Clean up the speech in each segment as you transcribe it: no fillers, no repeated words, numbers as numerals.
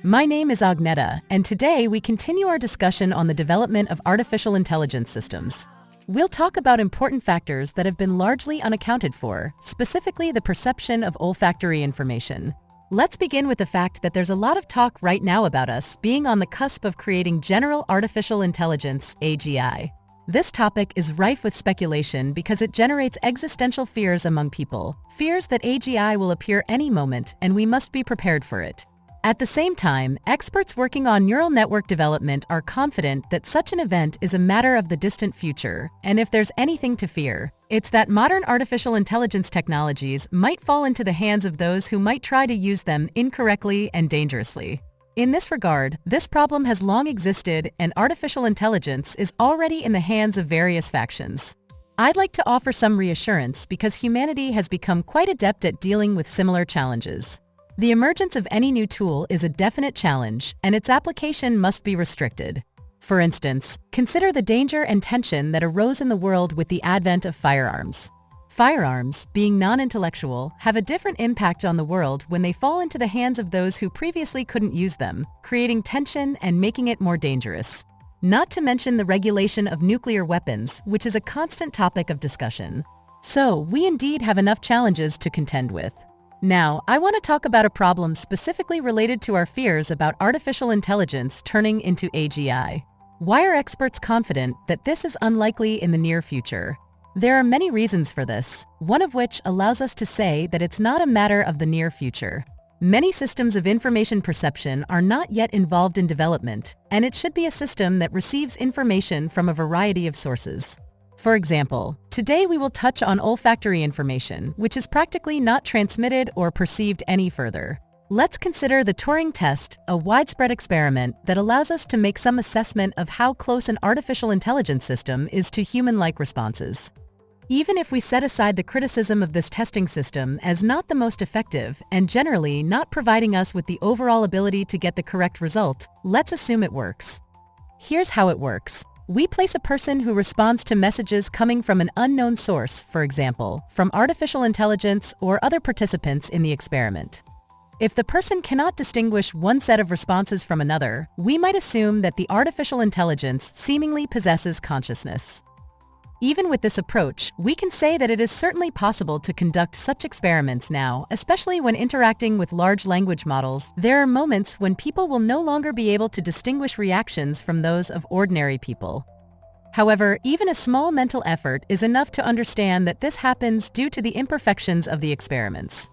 My name is Agneta, and today we continue our discussion on the development of artificial intelligence systems. We'll talk about important factors that have been largely unaccounted for, specifically the perception of olfactory information. Let's begin with the fact that there's a lot of talk right now about us being on the cusp of creating general artificial intelligence, AGI. This topic is rife with speculation because it generates existential fears among people, fears that AGI will appear any moment and we must be prepared for it. At the same time, experts working on neural network development are confident that such an event is a matter of the distant future, and if there's anything to fear, it's that modern artificial intelligence technologies might fall into the hands of those who might try to use them incorrectly and dangerously. In this regard, this problem has long existed and artificial intelligence is already in the hands of various factions. I'd like to offer some reassurance because humanity has become quite adept at dealing with similar challenges. The emergence of any new tool is a definite challenge, and its application must be restricted. For instance, consider the danger and tension that arose in the world with the advent of firearms. Firearms, being non-intellectual, have a different impact on the world when they fall into the hands of those who previously couldn't use them, creating tension and making it more dangerous. Not to mention the regulation of nuclear weapons, which is a constant topic of discussion. So, we indeed have enough challenges to contend with. Now, I want to talk about a problem specifically related to our fears about artificial intelligence turning into AGI. Why are experts confident that this is unlikely in the near future? There are many reasons for this, one of which allows us to say that it's not a matter of the near future. Many systems of information perception are not yet involved in development, and it should be a system that receives information from a variety of sources. For example, today we will touch on olfactory information, which is practically not transmitted or perceived any further. Let's consider the Turing test, a widespread experiment that allows us to make some assessment of how close an artificial intelligence system is to human-like responses. Even if we set aside the criticism of this testing system as not the most effective and generally not providing us with the overall ability to get the correct result, let's assume it works. Here's how it works. We place a person who responds to messages coming from an unknown source, for example, from artificial intelligence or other participants in the experiment. If the person cannot distinguish one set of responses from another, we might assume that the artificial intelligence seemingly possesses consciousness. Even with this approach, we can say that it is certainly possible to conduct such experiments now, especially when interacting with large language models. There are moments when people will no longer be able to distinguish reactions from those of ordinary people. However, even a small mental effort is enough to understand that this happens due to the imperfections of the experiments.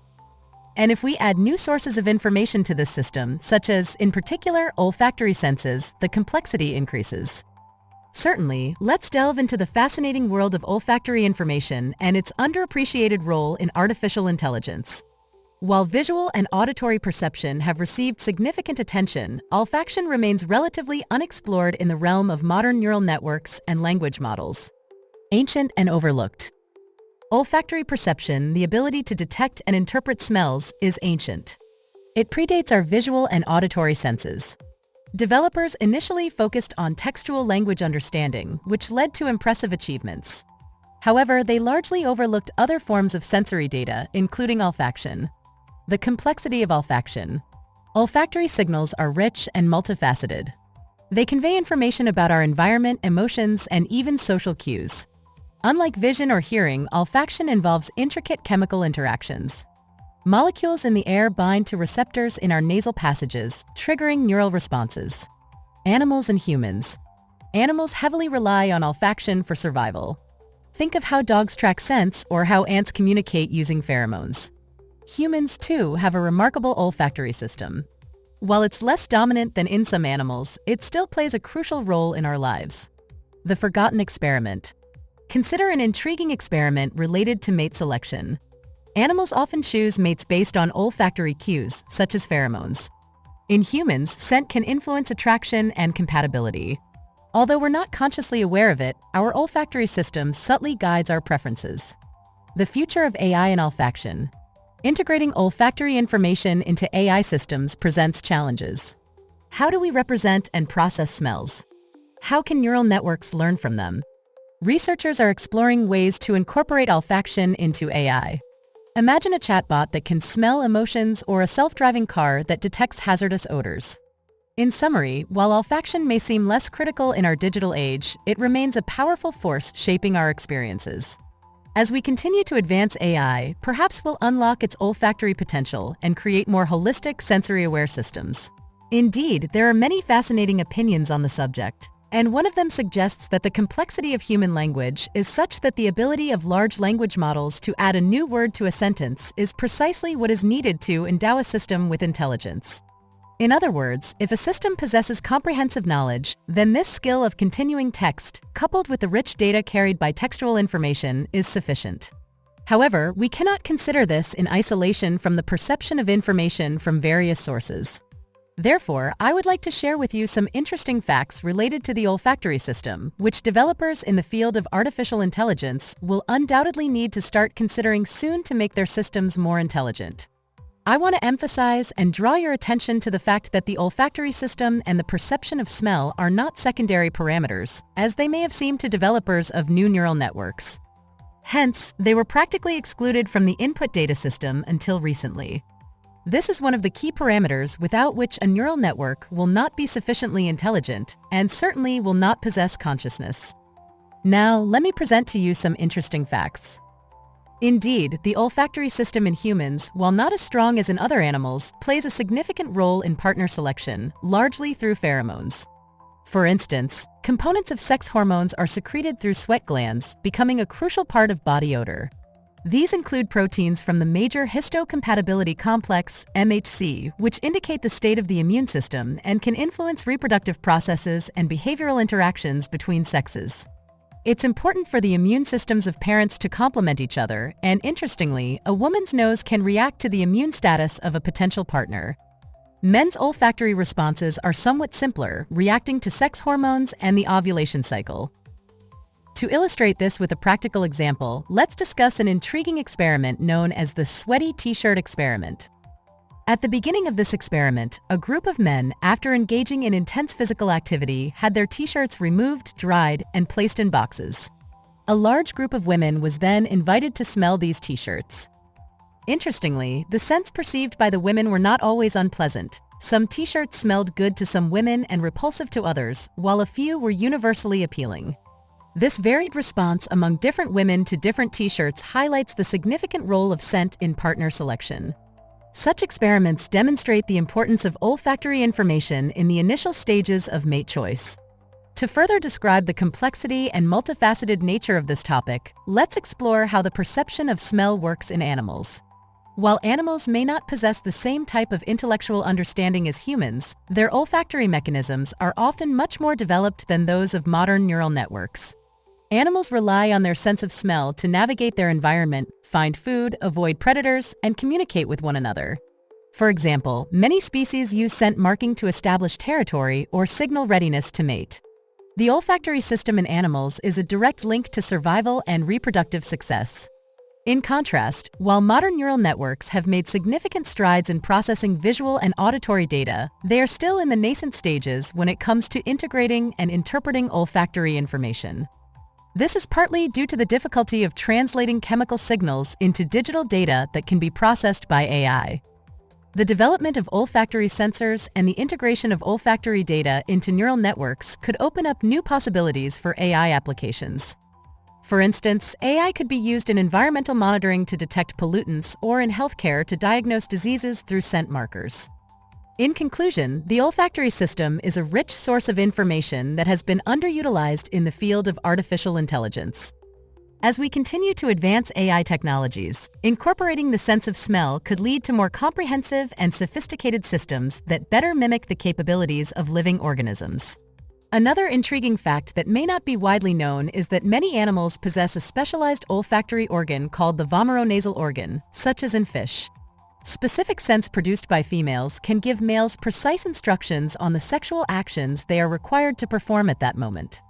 And if we add new sources of information to this system, such as, in particular, olfactory senses, the complexity increases. Certainly, let's delve into the fascinating world of olfactory information and its underappreciated role in artificial intelligence. While visual and auditory perception have received significant attention, olfaction remains relatively unexplored in the realm of modern neural networks and language models. Ancient and overlooked. Olfactory perception, the ability to detect and interpret smells, is ancient. It predates our visual and auditory senses. Developers initially focused on textual language understanding, which led to impressive achievements. However, they largely overlooked other forms of sensory data, including olfaction. The complexity of olfaction. Olfactory signals are rich and multifaceted. They convey information about our environment, emotions, and even social cues. Unlike vision or hearing, olfaction involves intricate chemical interactions. Molecules in the air bind to receptors in our nasal passages, triggering neural responses. Animals and humans. Animals heavily rely on olfaction for survival. Think of how dogs track scents or how ants communicate using pheromones. Humans, too, have a remarkable olfactory system. While it's less dominant than in some animals, it still plays a crucial role in our lives. The forgotten experiment. Consider an intriguing experiment related to mate selection. Animals often choose mates based on olfactory cues, such as pheromones. In humans, scent can influence attraction and compatibility. Although we're not consciously aware of it, our olfactory system subtly guides our preferences. The future of AI and olfaction. Integrating olfactory information into AI systems presents challenges. How do we represent and process smells? How can neural networks learn from them? Researchers are exploring ways to incorporate olfaction into AI. Imagine a chatbot that can smell emotions or a self-driving car that detects hazardous odors. In summary, while olfaction may seem less critical in our digital age, it remains a powerful force shaping our experiences. As we continue to advance AI, perhaps we'll unlock its olfactory potential and create more holistic, sensory-aware systems. Indeed, there are many fascinating opinions on the subject, and one of them suggests that the complexity of human language is such that the ability of large language models to add a new word to a sentence is precisely what is needed to endow a system with intelligence. In other words, if a system possesses comprehensive knowledge, then this skill of continuing text, coupled with the rich data carried by textual information, is sufficient. However, we cannot consider this in isolation from the perception of information from various sources. Therefore, I would like to share with you some interesting facts related to the olfactory system, which developers in the field of artificial intelligence will undoubtedly need to start considering soon to make their systems more intelligent. I want to emphasize and draw your attention to the fact that the olfactory system and the perception of smell are not secondary parameters, as they may have seemed to developers of new neural networks. Hence, they were practically excluded from the input data system until recently. This is one of the key parameters without which a neural network will not be sufficiently intelligent and certainly will not possess consciousness. Now, let me present to you some interesting facts. Indeed, the olfactory system in humans, while not as strong as in other animals, plays a significant role in partner selection, largely through pheromones. For instance, components of sex hormones are secreted through sweat glands, becoming a crucial part of body odor. These include proteins from the major histocompatibility complex, MHC, which indicate the state of the immune system and can influence reproductive processes and behavioral interactions between sexes. It's important for the immune systems of parents to complement each other, and interestingly, a woman's nose can react to the immune status of a potential partner. Men's olfactory responses are somewhat simpler, reacting to sex hormones and the ovulation cycle. To illustrate this with a practical example, let's discuss an intriguing experiment known as the sweaty t-shirt experiment. At the beginning of this experiment, a group of men, after engaging in intense physical activity, had their t-shirts removed, dried, and placed in boxes. A large group of women was then invited to smell these t-shirts. Interestingly, the scents perceived by the women were not always unpleasant. Some t-shirts smelled good to some women and repulsive to others, while a few were universally appealing. This varied response among different women to different t-shirts highlights the significant role of scent in partner selection. Such experiments demonstrate the importance of olfactory information in the initial stages of mate choice. To further describe the complexity and multifaceted nature of this topic, let's explore how the perception of smell works in animals. While animals may not possess the same type of intellectual understanding as humans, their olfactory mechanisms are often much more developed than those of modern neural networks. Animals rely on their sense of smell to navigate their environment, find food, avoid predators, and communicate with one another. For example, many species use scent marking to establish territory or signal readiness to mate. The olfactory system in animals is a direct link to survival and reproductive success. In contrast, while modern neural networks have made significant strides in processing visual and auditory data, they are still in the nascent stages when it comes to integrating and interpreting olfactory information. This is partly due to the difficulty of translating chemical signals into digital data that can be processed by AI. The development of olfactory sensors and the integration of olfactory data into neural networks could open up new possibilities for AI applications. For instance, AI could be used in environmental monitoring to detect pollutants or in healthcare to diagnose diseases through scent markers. In conclusion, the olfactory system is a rich source of information that has been underutilized in the field of artificial intelligence. As we continue to advance AI technologies, incorporating the sense of smell could lead to more comprehensive and sophisticated systems that better mimic the capabilities of living organisms. Another intriguing fact that may not be widely known is that many animals possess a specialized olfactory organ called the vomeronasal organ, such as in fish. Specific scents produced by females can give males precise instructions on the sexual actions they are required to perform at that moment.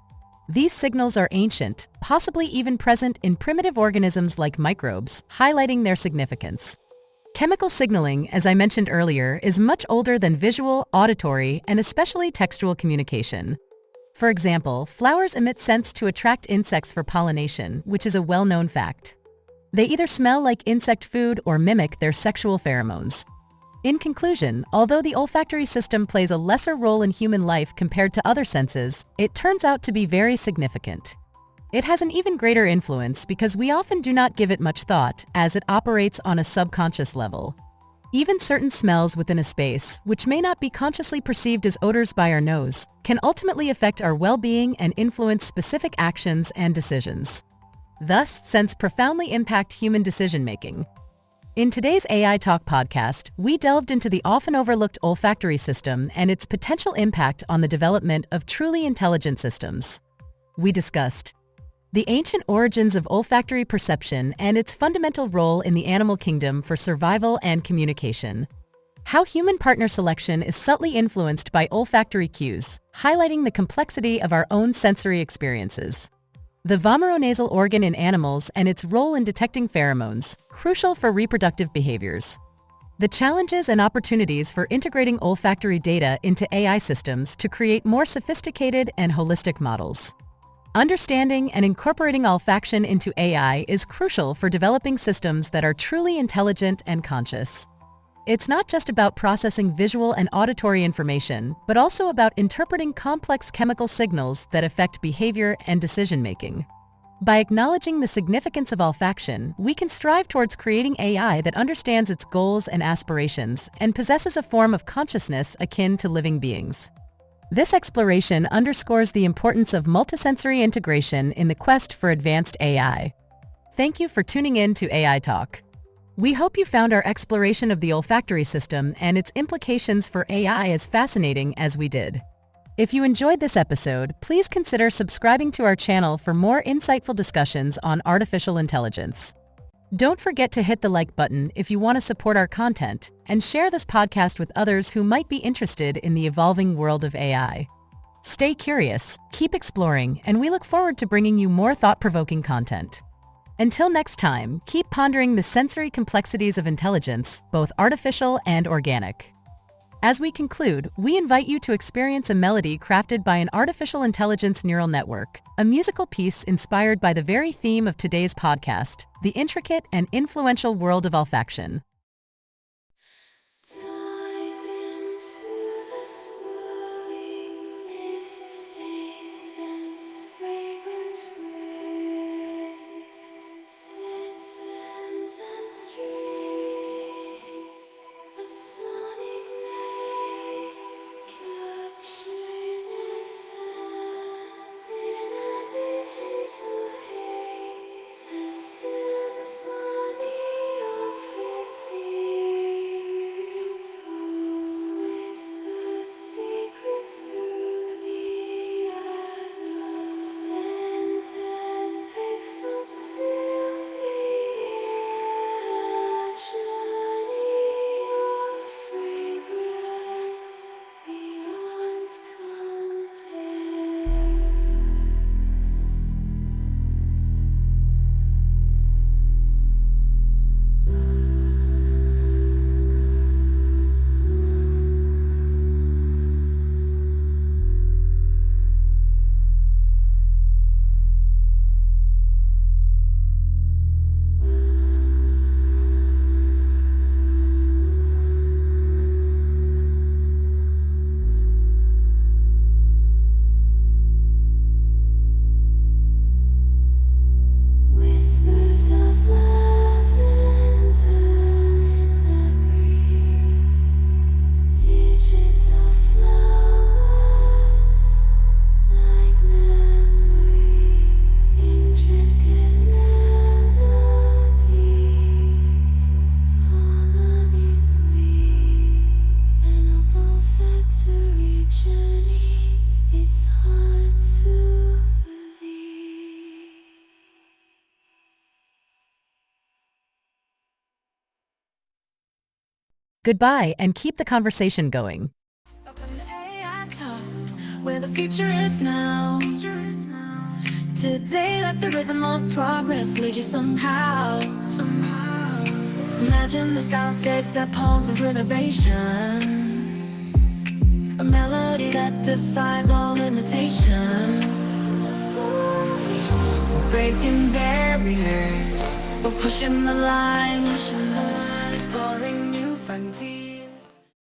These signals are ancient, possibly even present in primitive organisms like microbes, highlighting their significance. Chemical signaling, as I mentioned earlier, is much older than visual, auditory, and especially textual communication. For example, flowers emit scents to attract insects for pollination, which is a well-known fact. They either smell like insect food or mimic their sexual pheromones. In conclusion, although the olfactory system plays a lesser role in human life compared to other senses, it turns out to be very significant. It has an even greater influence because we often do not give it much thought, as it operates on a subconscious level. Even certain smells within a space, which may not be consciously perceived as odors by our nose, can ultimately affect our well-being and influence specific actions and decisions. Thus, scents profoundly impact human decision-making. In today's AI Talk podcast, we delved into the often overlooked olfactory system and its potential impact on the development of truly intelligent systems. We discussed the ancient origins of olfactory perception and its fundamental role in the animal kingdom for survival and communication. How human partner selection is subtly influenced by olfactory cues, highlighting the complexity of our own sensory experiences. The vomeronasal organ in animals and its role in detecting pheromones, crucial for reproductive behaviors. The challenges and opportunities for integrating olfactory data into AI systems to create more sophisticated and holistic models. Understanding and incorporating olfaction into AI is crucial for developing systems that are truly intelligent and conscious. It's not just about processing visual and auditory information, but also about interpreting complex chemical signals that affect behavior and decision-making. By acknowledging the significance of olfaction, we can strive towards creating AI that understands its goals and aspirations and possesses a form of consciousness akin to living beings. This exploration underscores the importance of multisensory integration in the quest for advanced AI. Thank you for tuning in to AI Talk. We hope you found our exploration of the olfactory system and its implications for AI as fascinating as we did. If you enjoyed this episode, please consider subscribing to our channel for more insightful discussions on artificial intelligence. Don't forget to hit the like button if you want to support our content, and share this podcast with others who might be interested in the evolving world of AI. Stay curious, keep exploring, and we look forward to bringing you more thought-provoking content. Until next time, keep pondering the sensory complexities of intelligence, both artificial and organic. As we conclude, we invite you to experience a melody crafted by an artificial intelligence neural network, a musical piece inspired by the very theme of today's podcast, the intricate and influential world of olfaction. Goodbye, and keep the conversation going. Where the future is now. Today, let the rhythm of progress lead you somehow. Imagine the soundscape that pulses innovation, a melody that defies all limitation. Breaking barriers, We're pushing the line, exploring new frontiers.